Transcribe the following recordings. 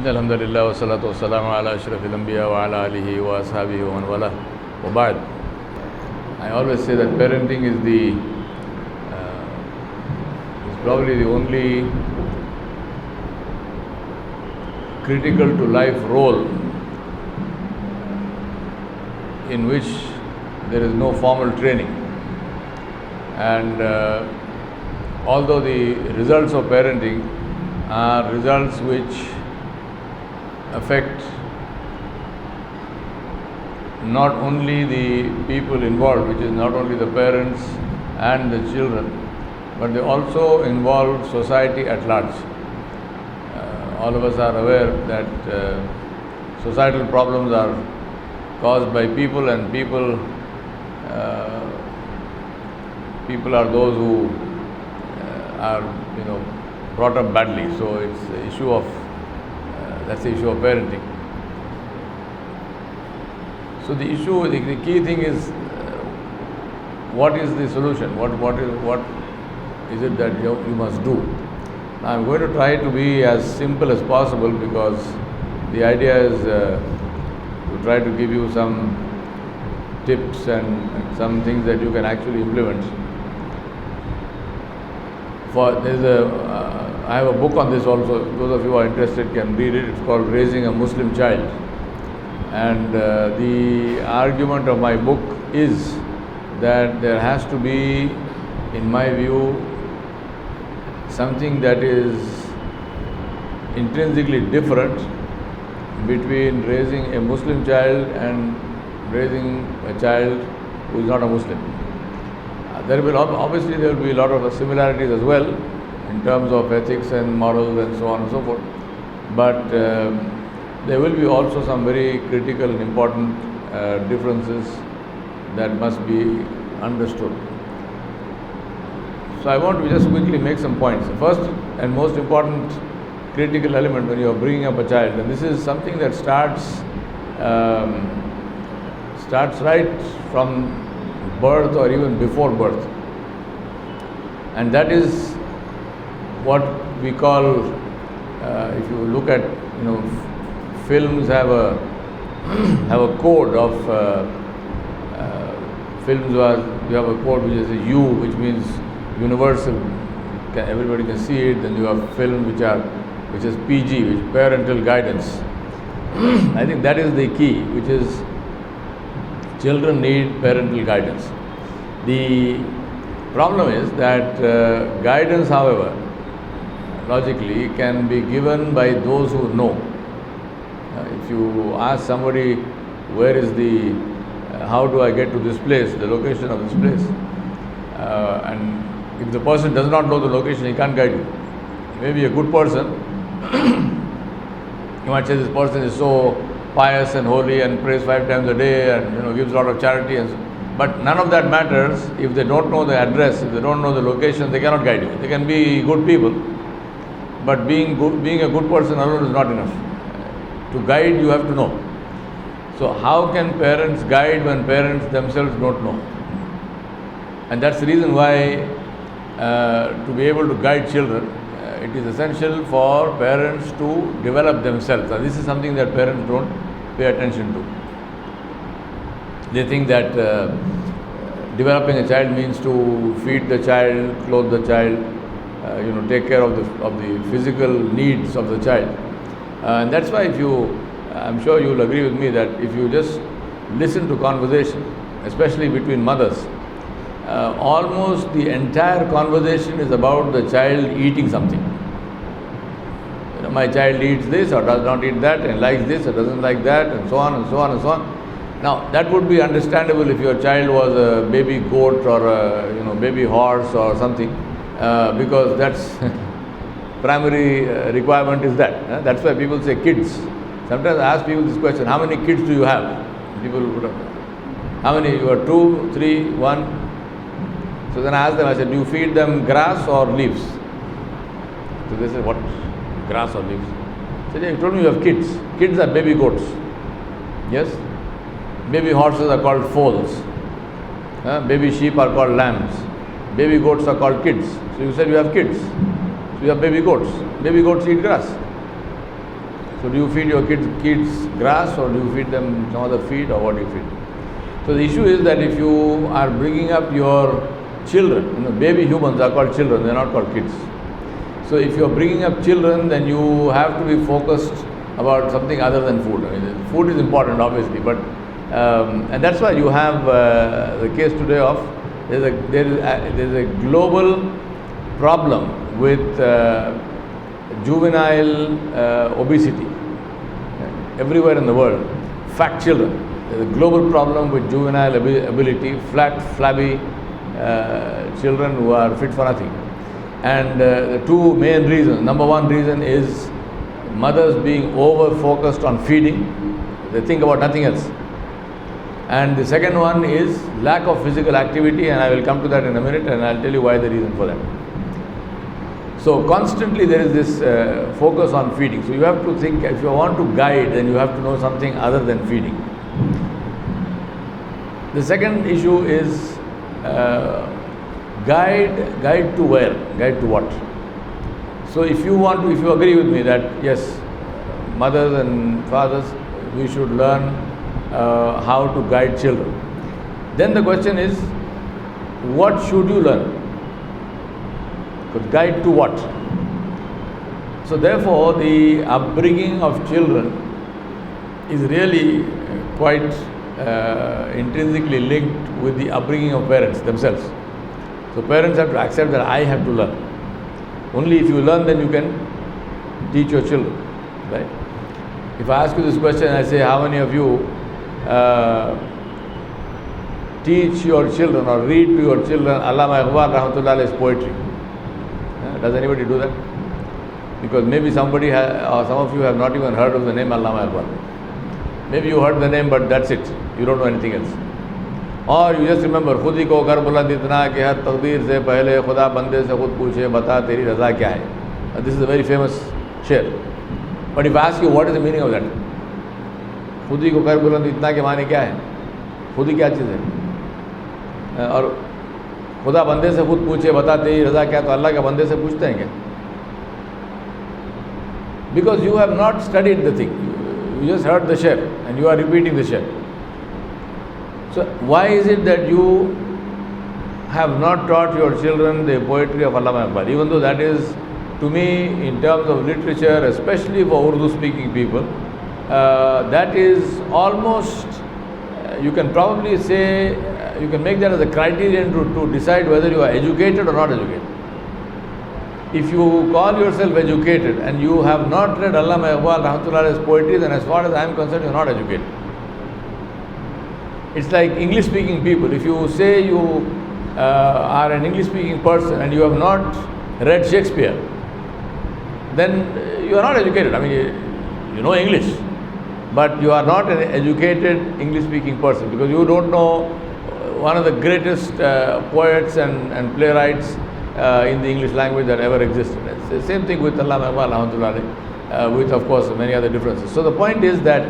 Alhamdulillah wa salatu wa salamu ala ashrafil anbiya wa ala alihi wa ashabihi wa man wala wa ba'd. I always say that parenting is probably the only critical to life role in which there is no formal training. And although the results of parenting are results which affect not only the people involved, which is not only the parents and the children, but they also involve society at large. All of us are aware that societal problems are caused by people, and people are those who are brought up badly. So it's the issue of that's the issue of parenting. So the key thing is what is the solution? What is it that you must do? Now I'm going to try to be as simple as possible, because the idea is to try to give you some tips and some things that you can actually implement. I have a book on this also. Those of you who are interested can read it. It's called Raising a Muslim Child. And the argument of my book is that there has to be, in my view, something that is intrinsically different between raising a Muslim child and raising a child who is not a Muslim. There will be a lot of similarities as well in terms of ethics and morals and so on and so forth. But there will be also some very critical and important differences that must be understood. So I want to just quickly make some points. The first and most important critical element when you are bringing up a child, and this is something that starts right from birth or even before birth, and that is what we call, if you look at films have a code of films where you have a code which is a U, which means universal, everybody can see it. Then you have film which is PG, which is parental guidance. I think that is the key, which is children need parental guidance. The problem is that guidance, however, logically can be given by those who know. If you ask somebody, where is how do I get to this place, the location of this place, and if the person does not know the location, he can't guide you. Maybe a good person, you might say this person is so pious and holy and prays 5 times a day and gives a lot of charity, but none of that matters if they don't know the address, if they don't know the location. They cannot guide you. They can be good people, but being a good person alone is not enough. To guide, you have to know. So how can parents guide when parents themselves don't know? And that's the reason why to be able to guide children, it is essential for parents to develop themselves. And this is something that parents don't pay attention to. They think that developing a child means to feed the child, clothe the child, take care of the physical needs of the child. And that's why I'm sure you will agree with me that if you just listen to conversation, especially between mothers, almost the entire conversation is about the child eating something. My child eats this or does not eat that, and likes this or doesn't like that, and so on and so on and so on. Now that would be understandable if your child was a baby goat or a baby horse or something, because that's primary requirement is that. That's why people say kids. Sometimes I ask people this question: how many kids do you have? People would have, how many? You are 2, 3, 1. So then I ask them, I said, do you feed them grass or leaves? So they said, what? Grass or leaves? I said, yeah, you told me you have kids. Kids are baby goats. Yes? Baby horses are called foals. Baby sheep are called lambs. Baby goats are called kids. So you said you have kids. So you have baby goats. Baby goats eat grass. So do you feed your kids grass, or do you feed them some other feed, or what do you feed? So the issue is that if you are bringing up your children, baby humans are called children, they are not called kids. So if you are bringing up children, then you have to be focused about something other than food. I mean, food is important, obviously, but and that's why you have the case today of there is a global problem with juvenile obesity everywhere in the world. Fat children. There's a global problem with juvenile ability, flat, flabby children who are fit for nothing. And the two main reasons. Number one reason is mothers being over focused on feeding. They think about nothing else. And the second one is lack of physical activity, and I will come to that in a minute, and I'll tell you why the reason for that. So constantly there is this focus on feeding. So you have to think, if you want to guide, then you have to know something other than feeding. The second issue is guide to where? Guide to what? So if you agree with me that yes, mothers and fathers, we should learn how to guide children, then the question is, what should you learn? But guide to what? So therefore, the upbringing of children is really quite intrinsically linked with the upbringing of parents themselves. So parents have to accept that I have to learn. Only if you learn, then you can teach your children, right? If I ask you this question, I say, how many of you teach your children or read to your children Allama Iqbal Rahmatullah's poetry? Does anybody do that? Because maybe somebody or some of you have not even heard of the name Allama Iqbal. Maybe you heard the name, but that's it. You don't know anything else. Or you just remember, खुद ही को कर बुलंद इतना कि हर तकदीर से पहले खुदा बंदे से खुद पूछे बता तेरी रज़ा क्या है. This is a very famous शेर. But if I ask you, what is the meaning of that? खुद ही को कर बुलंद इतना के माने क्या है? खुद ही क्या चीज़ है? और खुदा बंदे से खुद पूछे बता तेरी रज़ा क्या, तो अल्लाह के बंदे से पूछते हैं क्या? Because you have not studied the thing. You just heard the she'r and you are repeating the she'r. So why is it that you have not taught your children the poetry of Allama Iqbal? Even though that is, to me, in terms of literature, especially for Urdu-speaking people, that is almost, you can probably say, you can make that as a criterion to decide whether you are educated or not educated. If you call yourself educated and you have not read Allama Iqbal Rahmatullah's poetry, then as far as I am concerned, you are not educated. It's like English-speaking people. If you say you are an English-speaking person and you have not read Shakespeare, then you are not educated. I mean, you know English, but you are not an educated English-speaking person because you don't know one of the greatest poets and playwrights in the English language that ever existed. It's the same thing with Allama Iqbal Rahmatullah, with of course many other differences. So the point is that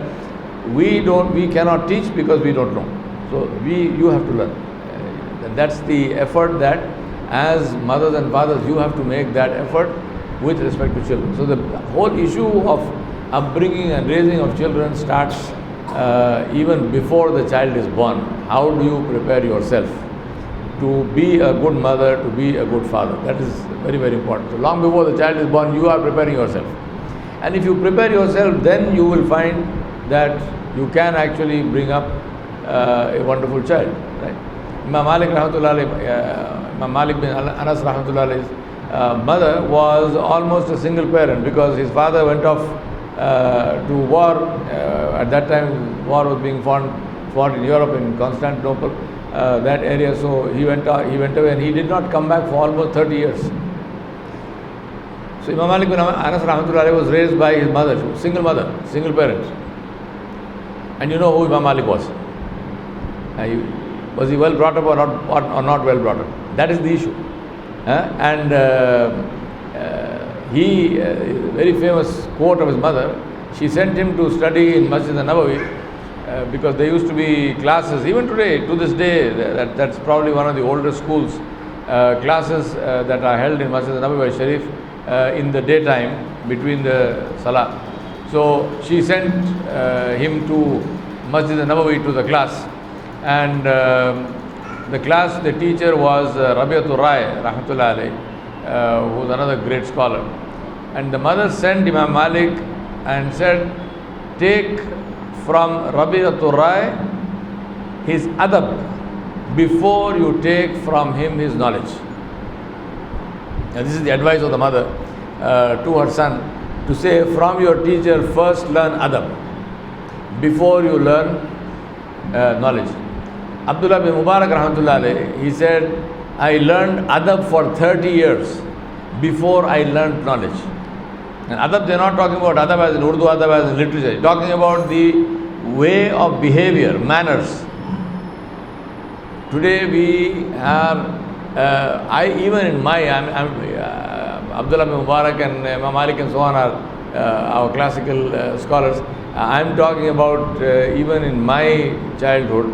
we cannot teach because we don't know. So you have to learn. And that's the effort that as mothers and fathers you have to make that effort with respect to children. So the whole issue of upbringing and raising of children starts even before the child is born. How do you prepare yourself to be a good mother, to be a good father? That is very, very important. So long before the child is born, you are preparing yourself. And if you prepare yourself, then you will find that you can actually bring up a wonderful child. Right? Imam Malik bin Anas Rahmatullah's mother was almost a single parent because his father went off to war. At that time, war was being fought in Europe, in Constantinople, that area. So he went away and he did not come back for almost 30 years. So Imam Malik bin Anas Rahmatullah was raised by his mother, single parent. And you know who Imam Malik was. Was he well brought up or not well brought up? That is the issue. And he, very famous quote of his mother, she sent him to study in Masjid al-Nabawi because there used to be classes, even today, to this day, that's probably one of the oldest schools, classes that are held in Masjid al-Nabawi Sharif in the daytime between the Salah. So she sent him to Masjid al-Nabawi to the class, and the teacher was Rabiatul Rai, rahmatullah alayh, who was another great scholar. And the mother sent Imam Malik and said, take from Rabiatul Rai his adab before you take from him his knowledge. And this is the advice of the mother to her son, to say, from your teacher first learn adab before you learn knowledge. Abdullah bin Mubarak rahmatullah alayhi, he said, I learned adab for 30 years before I learned knowledge. And adab, they are not talking about adab as in Urdu adab as in literature. They are talking about the way of behavior, manners. Today we are, Abdullah bin Mubarak and Imam Malik and so on are our classical scholars. I am talking about even in my childhood,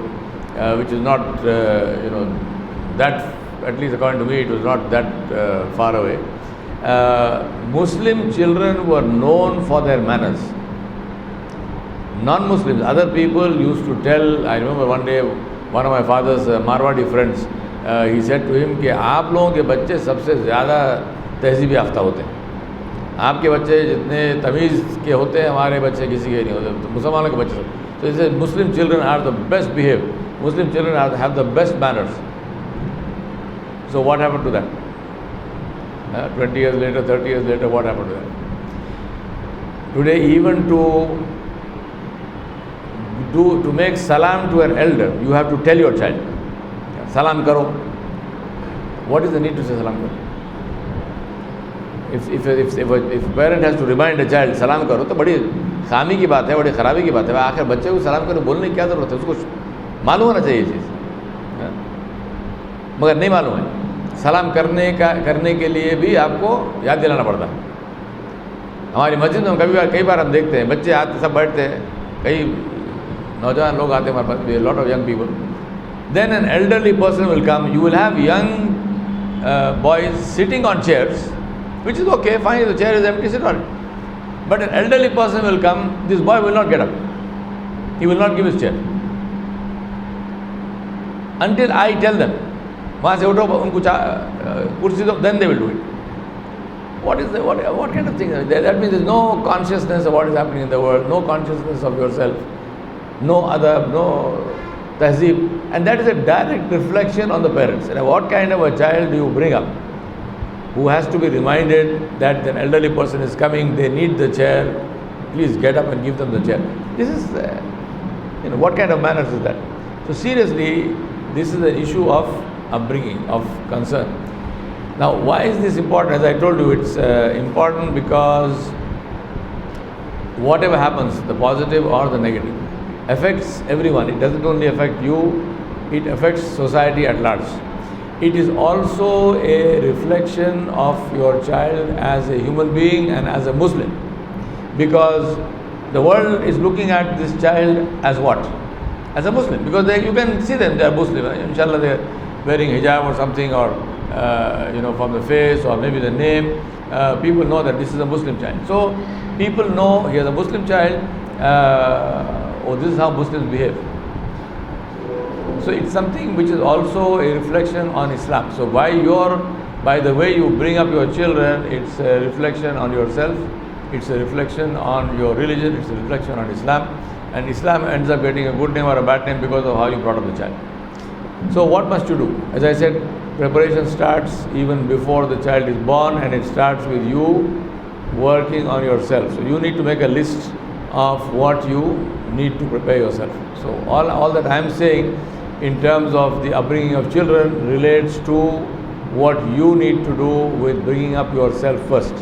which is not, that, at least according to me, it was not that far away. Muslim children were known for their manners. Non-Muslims, other people used to tell, I remember one day, one of my father's Marwadi friends, he said to him कि आप लोगों के बच्चे सबसे ज़्यादा तहज़ीब याफ्ता होते हैं, आपके बच्चे जितने तमीज़ के होते हैं हमारे बच्चे किसी के नहीं होते, मुसलमानों के बच्चे सब. So he said Muslim children are the best behaved, Muslim children have the best manners. So what happened to that? 20 years later, 30 years later, what happened to that? Today, even to make salam to an elder, you have to tell your child, salam karo. What is the need to say salam karo? If a parent has to remind a child salam karo, तो बड़ी खामी की बात है, बड़ी खराबी की बात है. आखिर बच्चे को सलाम करो बोलने की क्या ज़रूरत है? उसको मालूम होना चाहिए ये चीज़, मगर नहीं मालूम है. सलाम करने के लिए भी आपको याद दिलाना पड़ता है. हमारी मस्जिद में कई बार हम देखते हैं बच्चे आते सब बैठते हैं, कई नौजवान लोग आते हैं हमारे पास, lot of young people. Then an elderly person will come. You will have young boys sitting on chairs, which is okay, fine, the chair is empty, sit on it. But an elderly person will come, this boy will not get up. He will not give his chair until I tell them. वहाँ से उठो, उनको कुर्सी दो, then they will do it. What kind of thing is that? That means there is no consciousness of what is happening in the world, no consciousness of yourself, no adab, no tahzeeb, and that is a direct reflection on the parents. And what kind of a child do you bring up who has to be reminded that an elderly person is coming, they need the chair, please get up and give them the chair. This is, what kind of manners is that? So seriously, this is an issue of upbringing, of concern. Now, why is this important? As I told you, it's important because whatever happens, the positive or the negative, affects everyone. It doesn't only affect you, it affects society at large. It is also a reflection of your child as a human being and as a Muslim. Because the world is looking at this child as what? As a Muslim. Because you can see them, they are Muslim. Inshallah, they are wearing hijab or something, or from the face or maybe the name. People know that this is a Muslim child. So people know he is a Muslim child. This is how Muslims behave. So it's something which is also a reflection on Islam. So by the way you bring up your children, it's a reflection on yourself, it's a reflection on your religion, it's a reflection on Islam. And Islam ends up getting a good name or a bad name because of how you brought up the child. So what must you do? As I said, preparation starts even before the child is born, and it starts with you working on yourself. So you need to make a list of what you need to prepare yourself. So all that I am saying in terms of the upbringing of children relates to what you need to do with bringing up yourself first.